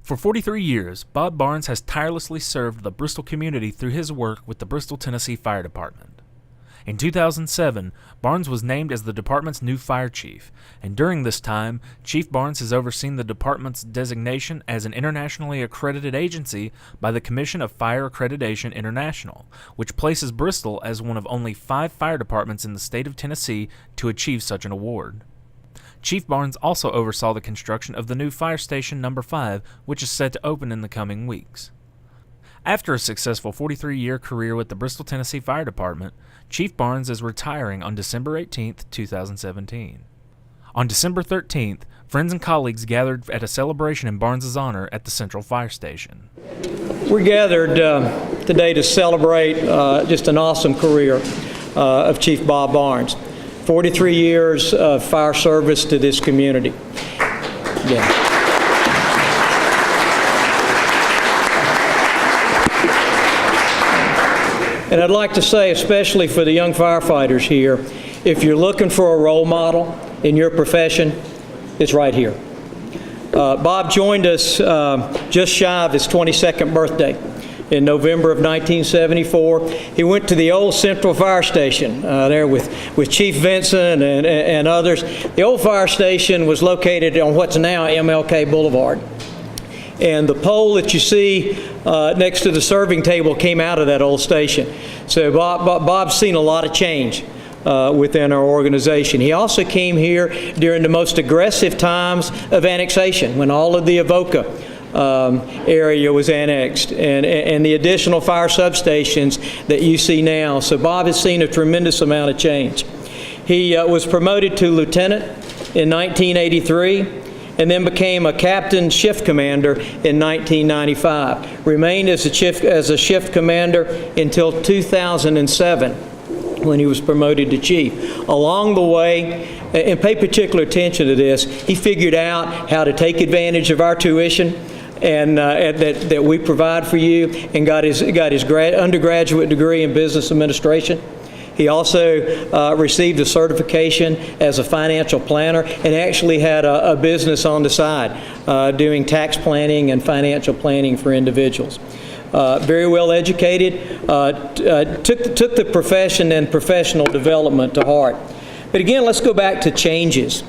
For 43 years, Bob Barnes has tirelessly served the Bristol community through his work with the Bristol, Tennessee Fire Department. In 2007, Barnes was named as the department's new fire chief, and during this time, Chief Barnes has overseen the department's designation as an internationally accredited agency by the Commission of Fire Accreditation International, which places Bristol as one of only 5 fire departments in the state of Tennessee to achieve such an award. Chief Barnes also oversaw the construction of the new Fire Station No. 5, which is set to open in the coming weeks. After a successful 43-year career with the Bristol, Tennessee Fire Department, Chief Barnes is retiring on December 18, 2017. On December 13th, friends and colleagues gathered at a celebration in Barnes' honor at the Central Fire Station. We're gathered today to celebrate just an awesome career of Chief Bob Barnes. 43 years of fire service to this community. Yeah. And I'd like to say, especially for the young firefighters here, if you're looking for a role model in your profession, it's right here. Bob joined us just shy of his 22nd birthday. In November of 1974, he went to the old Central Fire Station there with Chief Vincent and others. The old fire station was located on what's now MLK Boulevard. And the pole that you see next to the serving table came out of that old station. So Bob's seen a lot of change within our organization. He also came here during the most aggressive times of annexation, when all of the Avoca area was annexed, and the additional fire substations that you see now. So Bob has seen a tremendous amount of change. He was promoted to lieutenant in 1983 and then became a captain shift commander in 1995. Remained as a shift commander until 2007 when he was promoted to chief. Along the way, and pay particular attention to this, he figured out how to take advantage of our tuition and that we provide for you, and got his undergraduate degree in business administration. He also received a certification as a financial planner, and actually had a business on the side doing tax planning and financial planning for individuals. Very well educated, took the profession and professional development to heart. But again, let's go back to changes.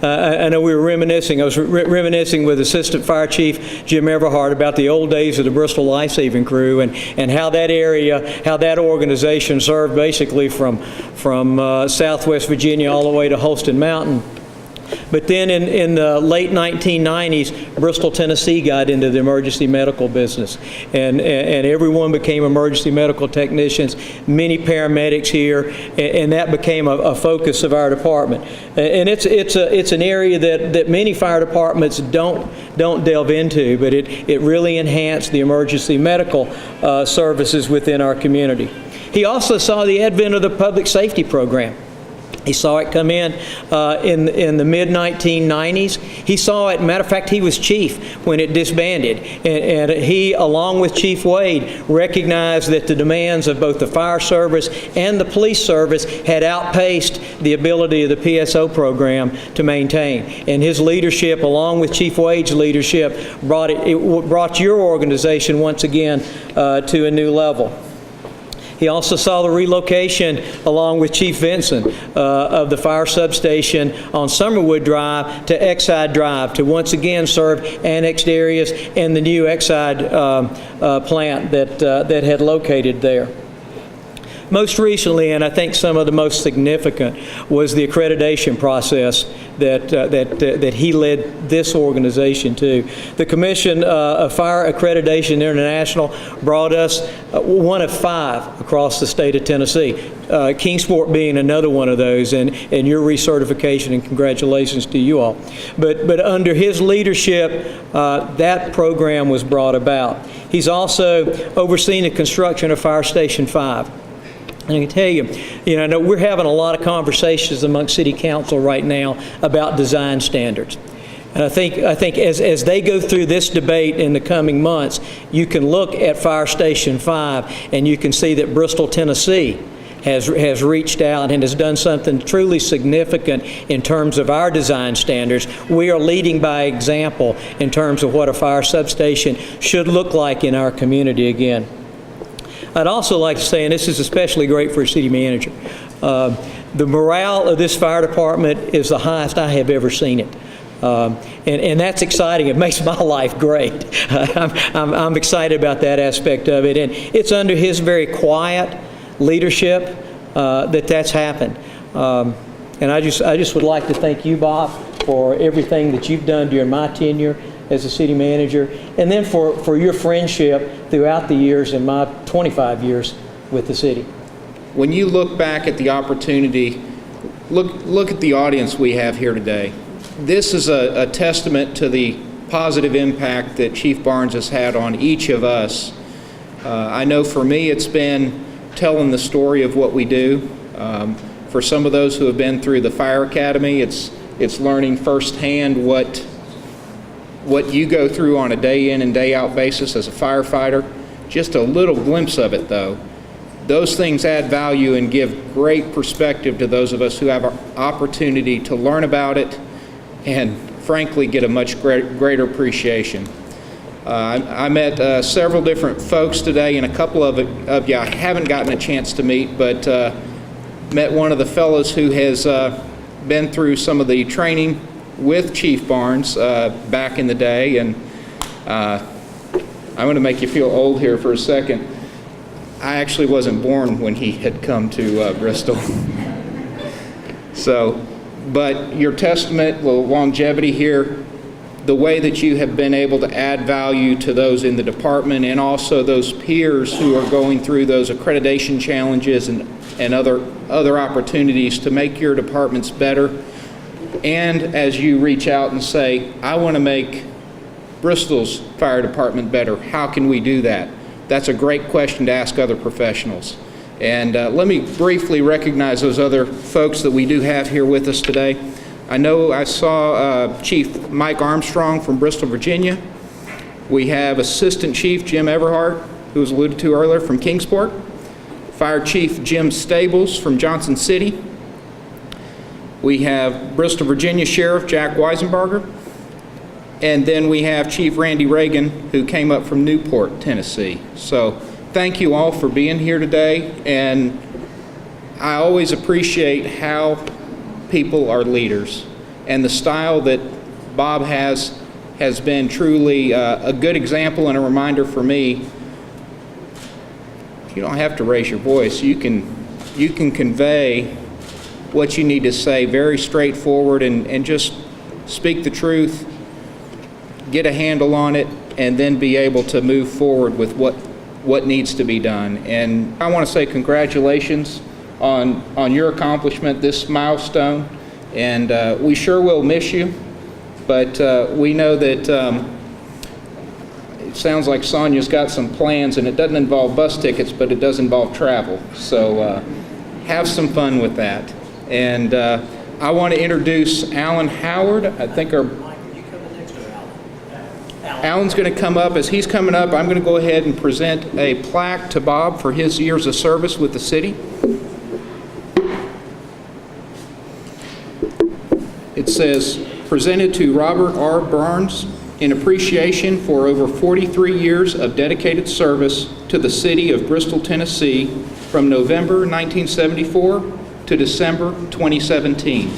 I know we were reminiscing. I was reminiscing with Assistant Fire Chief Jim Everhart about the old days of the Bristol Life-Saving Crew, and how that area, how that organization served basically from Southwest Virginia all the way to Holston Mountain. But then in the late 1990s, Bristol, Tennessee got into the emergency medical business, and everyone became emergency medical technicians, many paramedics here, and that became a focus of our department. And it's an area that many fire departments don't delve into, but it really enhanced the emergency medical services within our community. He also saw the advent of the public safety program. He saw it come in the mid-1990s. He saw it, matter of fact, he was chief when it disbanded. And he, along with Chief Wade, recognized that the demands of both the fire service and the police service had outpaced the ability of the PSO program to maintain. And his leadership, along with Chief Wade's leadership, brought your organization once again to a new level. He also saw the relocation, along with Chief Vincent, of the fire substation on Summerwood Drive to Exide Drive to once again serve annexed areas and the new Exide plant that had located there. Most recently, and I think some of the most significant, was the accreditation process that he led this organization to. The Commission of Fire Accreditation International brought us one of 5 across the state of Tennessee. Kingsport being another one of those, and your recertification, and congratulations to you all. But under his leadership, that program was brought about. He's also overseen the construction of Fire Station 5. And I can tell you, I know we're having a lot of conversations among City Council right now about design standards. And I think as they go through this debate in the coming months, you can look at Fire Station 5 and you can see that Bristol, Tennessee has reached out and has done something truly significant in terms of our design standards. We are leading by example in terms of what a fire substation should look like in our community again. I'd also like to say, and this is especially great for a city manager, the morale of this fire department is the highest I have ever seen it. And that's exciting. It makes my life great. I'm excited about that aspect of it. And it's under his very quiet leadership that's happened. And I just would like to thank you, Bob, for everything that you've done during my tenure as a city manager, and then for your friendship throughout the years in my 25 years with the city. When you look back at the opportunity, look at the audience we have here today. This is a testament to the positive impact that Chief Barnes has had on each of us. I know for me it's been telling the story of what we do. For some of those who have been through the Fire Academy, it's learning firsthand what you go through on a day in and day out basis as a firefighter. Just a little glimpse of it though. Those things add value and give great perspective to those of us who have an opportunity to learn about it and frankly get a much greater appreciation. I met several different folks today, and a couple of you I haven't gotten a chance to meet, but met one of the fellows who has been through some of the training with Chief Barnes back in the day, and I'm going to make you feel old here for a second. I actually wasn't born when he had come to Bristol. So, but your testament, the longevity here, the way that you have been able to add value to those in the department and also those peers who are going through those accreditation challenges and other opportunities to make your departments better. And as you reach out and say, I want to make Bristol's fire department better, how can we do that? That's a great question to ask other professionals. And let me briefly recognize those other folks that we do have here with us today. I know I saw Chief Mike Armstrong from Bristol, Virginia. We have Assistant Chief Jim Everhart, who was alluded to earlier, from Kingsport. Fire Chief Jim Stables from Johnson City. We have Bristol, Virginia Sheriff Jack Weisenbarger. And then we have Chief Randy Reagan, who came up from Newport, Tennessee. So thank you all for being here today. And I always appreciate how people are leaders. And the style that Bob has been truly a good example and a reminder for me. You don't have to raise your voice. You can convey what you need to say very straightforward and just speak the truth, get a handle on it, and then be able to move forward with what needs to be done. And I want to say congratulations on your accomplishment, this milestone. And we sure will miss you, but we know that it sounds like Sonia's got some plans, and it doesn't involve bus tickets, but it does involve travel. So have some fun with that. And I want to introduce Alan Howard. I think Alan's going to come up. As he's coming up, I'm going to go ahead and present a plaque to Bob for his years of service with the city. It says, presented to Robert R. Barnes in appreciation for over 43 years of dedicated service to the city of Bristol, Tennessee from November 1974 to December 2017.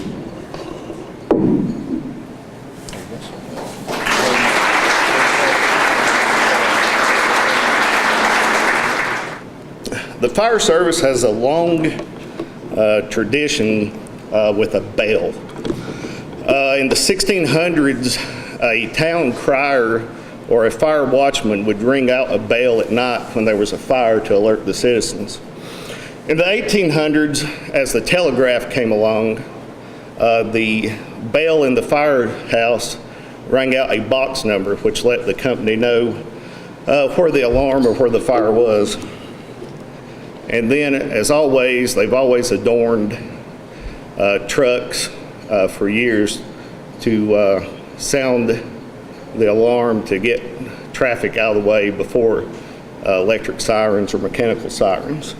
The fire service has a long tradition with a bell. In the 1600s, a town crier or a fire watchman would ring out a bell at night when there was a fire to alert the citizens. In the 1800s, as the telegraph came along, the bell in the firehouse rang out a box number which let the company know where the alarm or where the fire was. And then, as always, they've always adorned trucks for years to sound the alarm to get traffic out of the way before electric sirens or mechanical sirens.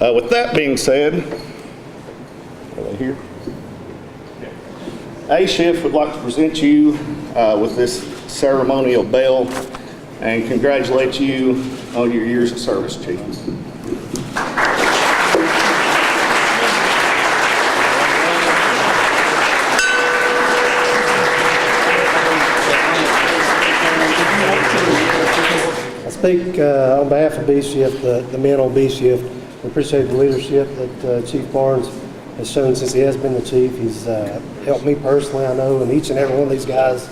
With that being said, are they here? A Shift would like to present you with this ceremonial bell and congratulate you on your years of service, Chief. I speak on behalf of B Shift, the men on B Shift. We appreciate the leadership that Chief Barnes has shown since he has been the chief. He's helped me personally, I know, and each and every one of these guys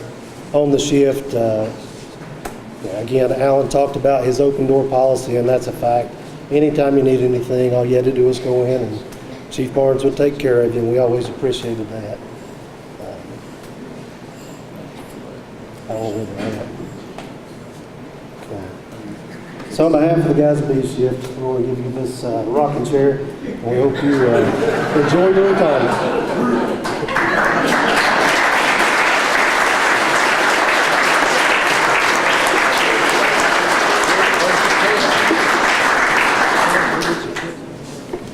on the shift. Again, Alan talked about his open door policy, and that's a fact. Anytime you need anything, all you had to do was go in, and Chief Barnes would take care of you, and we always appreciated that. I don't know where they're at. So on behalf of the guys at B Shift, we want to give you this rocking chair, and we hope you enjoy your retirement.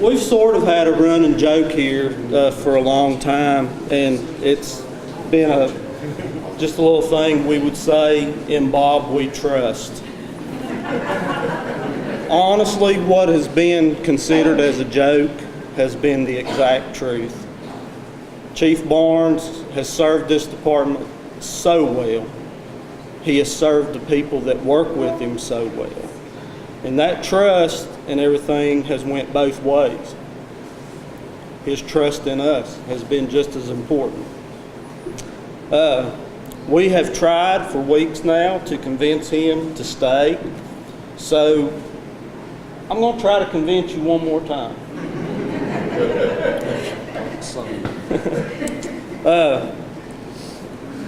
We've sort of had a running joke here for a long time, and it's been just a little thing we would say, in Bob we trust. Honestly, what has been considered as a joke has been the exact truth. Chief Barnes has served this department so well. He has served the people that work with him so well. And that trust and everything has went both ways. His trust in us has been just as important. We have tried for weeks now to convince him to stay. So I'm going to try to convince you one more time.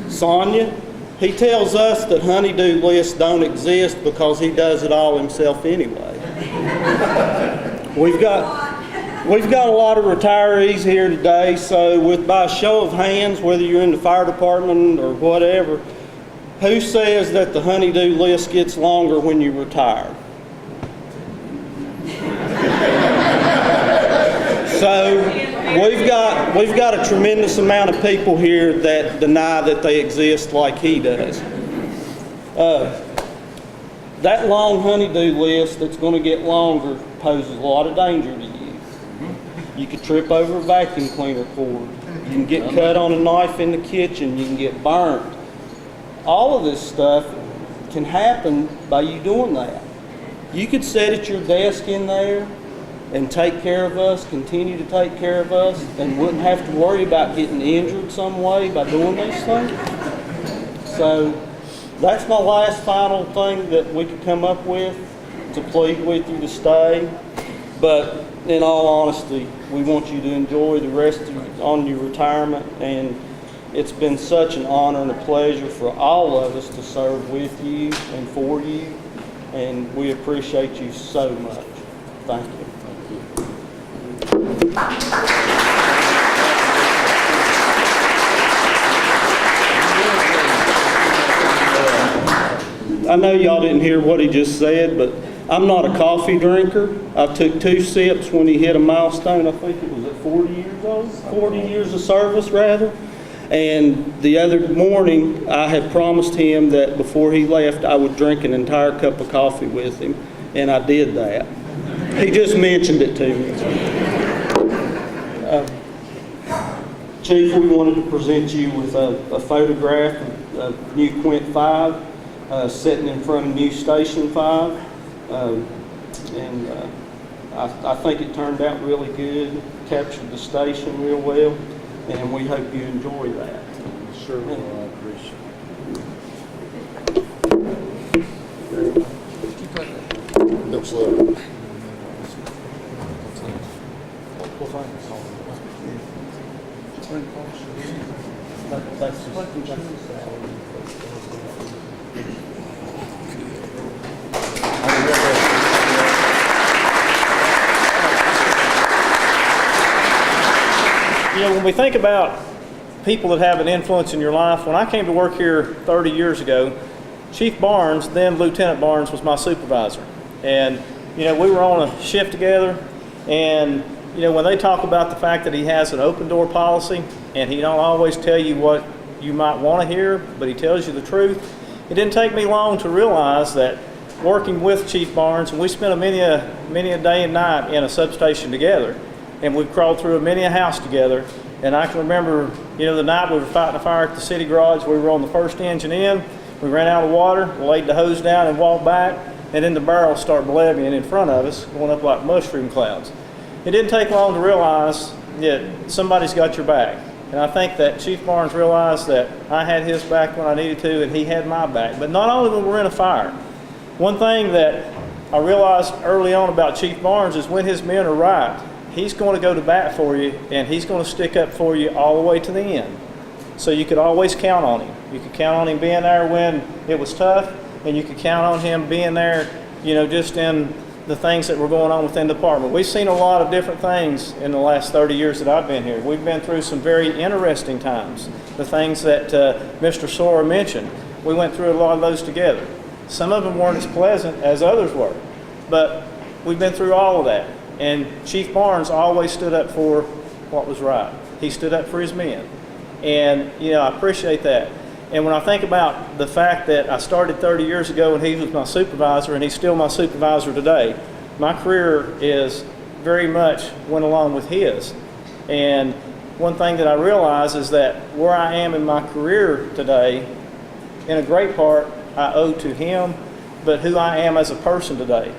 Sonia, he tells us that honey-do lists don't exist because he does it all himself anyway. We've got a lot of retirees here today, so by a show of hands, whether you're in the fire department or whatever, who says that the honey-do list gets longer when you retire? So we've got a tremendous amount of people here that deny that they exist like he does. That long honey-do list that's going to get longer poses a lot of danger to you. You could trip over a vacuum cleaner cord. You can get cut on a knife in the kitchen. You can get burnt. All of this stuff can happen by you doing that. You could sit at your desk in there and take care of us, continue to take care of us, and wouldn't have to worry about getting injured some way by doing these things. So that's my last final thing that we could come up with to plead with you to stay. But in all honesty, we want you to enjoy the rest on your retirement, and it's been such an honor and a pleasure for all of us to serve with you and for you, and we appreciate you so much. Thank you. I know y'all didn't hear what he just said, but I'm not a coffee drinker. I took 2 sips when he hit a milestone. I think it was at 40 years old, 40 years of service rather. And the other morning, I had promised him that before he left, I would drink an entire cup of coffee with him, and I did that. He just mentioned it to me. Chief, we wanted to present you with a photograph of new Quint 5 sitting in front of new Station 5. I think it turned out really good, captured the station real well, and we hope you enjoy that. Sure will, I appreciate it. No slow. That's just, You know, when we think about people that have an influence in your life, when I came to work here 30 years ago, Chief Barnes, then Lieutenant Barnes, was my supervisor. And, you know, we were on a shift together. And, you know, when they talk about the fact that he has an open door policy and he don't always tell you what you might want to hear, but he tells you the truth, it didn't take me long to realize that working with Chief Barnes, and we spent many a day and night in a substation together, and we crawled through many a house together. And I can remember, you know, the night we were fighting a fire at the city garage, we were on the first engine in, we ran out of water, laid the hose down and walked back, and then the barrels start levying in front of us, going up like mushroom clouds. It didn't take long to realize that somebody's got your back. And I think that Chief Barnes realized that I had his back when I needed to, and he had my back. But not only when we're in a fire. One thing that I realized early on about Chief Barnes is when his men are right, he's going to go to bat for you, and he's going to stick up for you all the way to the end. So you could always count on him. You could count on him being there when it was tough, and you could count on him being there, you know, just in the things that were going on within the department. We've seen a lot of different things in the last 30 years that I've been here. We've been through some very interesting times. The things that Mr. Sora mentioned, we went through a lot of those together. Some of them weren't as pleasant as others were, but we've been through all of that. And Chief Barnes always stood up for what was right. He stood up for his men. And, you know, I appreciate that. And when I think about the fact that I started 30 years ago and he was my supervisor and he's still my supervisor today, my career is very much went along with his. And one thing that I realize is that where I am in my career today, in a great part, I owe to him, but who I am as a person today,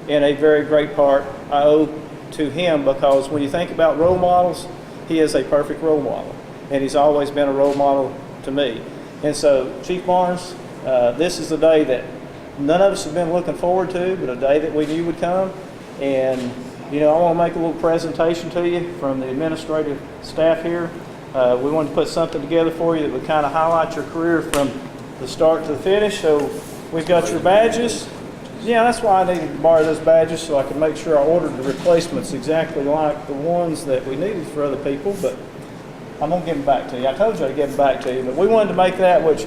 in a very great part, I owe to him, because when you think about role models, he is a perfect role model. And he's always been a role model to me. And so, Chief Barnes, this is the day that none of us have been looking forward to, but a day that we knew would come. And, you know, I want to make a little presentation to you from the administrative staff here. We wanted to put something together for you that would kind of highlight your career from the start to the finish. So we've got your badges. Yeah, that's why I needed to borrow those badges, so I could make sure I ordered the replacements exactly like the ones that we needed for other people. But I'm going to give them back to you. I told you I'd give them back to you, but we wanted to make that which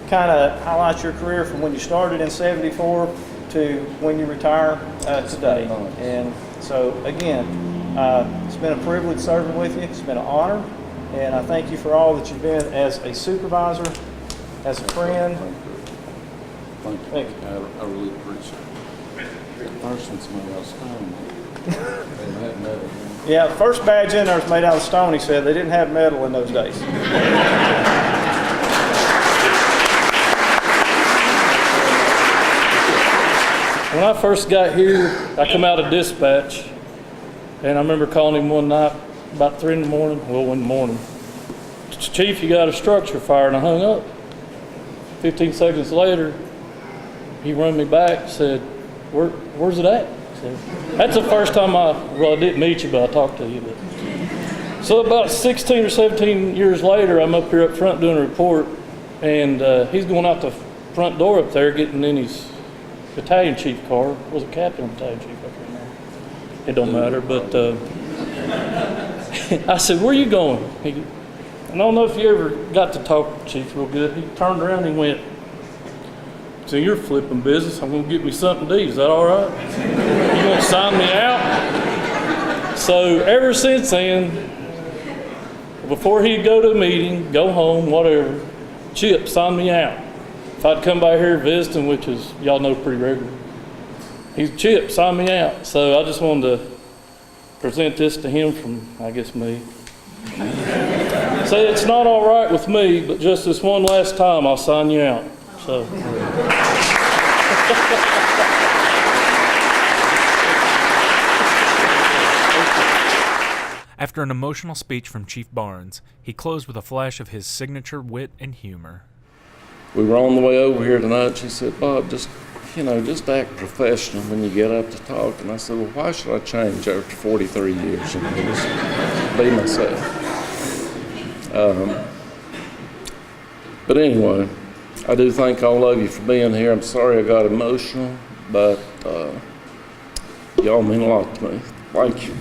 kind of highlights your career from when you started in '74 to when you retire today. And so, again, it's been a privilege serving with you. It's been an honor, and I thank you for all that you've been as a supervisor, as a friend. Thank you. I really appreciate it. The first one's made out of stone. They had metal. Yeah, the first badge in there is made out of stone, he said. They didn't have metal in those days. When I first got here, I come out of dispatch, and I remember calling him one night about 3 in the morning. Well, one morning, Chief, you got a structure fire, and I hung up. 15 seconds later, he run me back, said, where's it at? So that's the first time I didn't meet you, but I talked to you. But. So about 16 or 17 years later, I'm up here up front doing a report, and he's going out the front door up there getting in his battalion chief car. Was it captain or battalion chief? I can't remember. It don't matter, but I said, where you going? I don't know if you ever got to talk to Chief real good. He turned around and he went, so you're flipping business. I'm going to get me something to eat. Is that all right? You going to sign me out? So ever since then, before he'd go to a meeting, go home, whatever, Chip signed me out. If I'd come by here visiting, which is, y'all know, pretty regular, he's Chip signed me out. So I just wanted to present this to him from, I guess, me. Say it's not all right with me, but just this one last time, I'll sign you out. So. After an emotional speech from Chief Barnes, he closed with a flash of his signature wit and humor. We were on the way over here tonight. She said, Bob, just act professional when you get up to talk. And I said, well, why should I change after 43 years? Just be myself. But anyway, I do thank all of you for being here. I'm sorry I got emotional, but y'all mean a lot to me. Thank you.